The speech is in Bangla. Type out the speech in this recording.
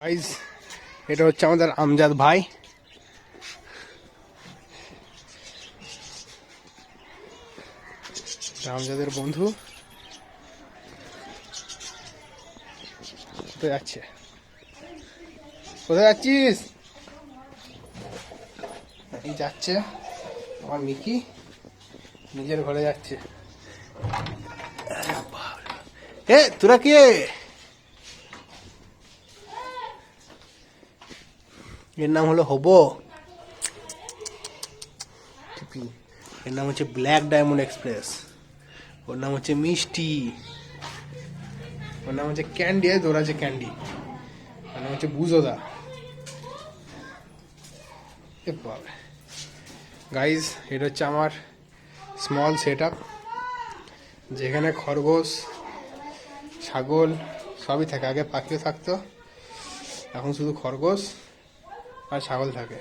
গাইস, এটা হচ্ছে আমাদের আমজাদ ভাই। আমজাদের বন্ধু কোথায় যাচ্ছে? কোথায় যাচ্ছিস? এই যাচ্ছে আমার মিকি, নিজের ঘরে যাচ্ছে। এ তোরা কে? এর নাম হলো হবো। এর নাম হচ্ছে ব্ল্যাক ডায়মন্ড এক্সপ্রেস। ওর নাম হচ্ছে মিষ্টি। ওর নাম হচ্ছে ক্যান্ডি। তোর আছে ক্যান্ডি। ওর নাম হচ্ছে বুজোদা। গাইজ, এটা হচ্ছে আমার স্মল সেট আপ, যেখানে খরগোশ, ছাগল সবই থাকে। আগে পাখিও থাকতো, এখন শুধু খরগোশ আর ছাগল থাকে।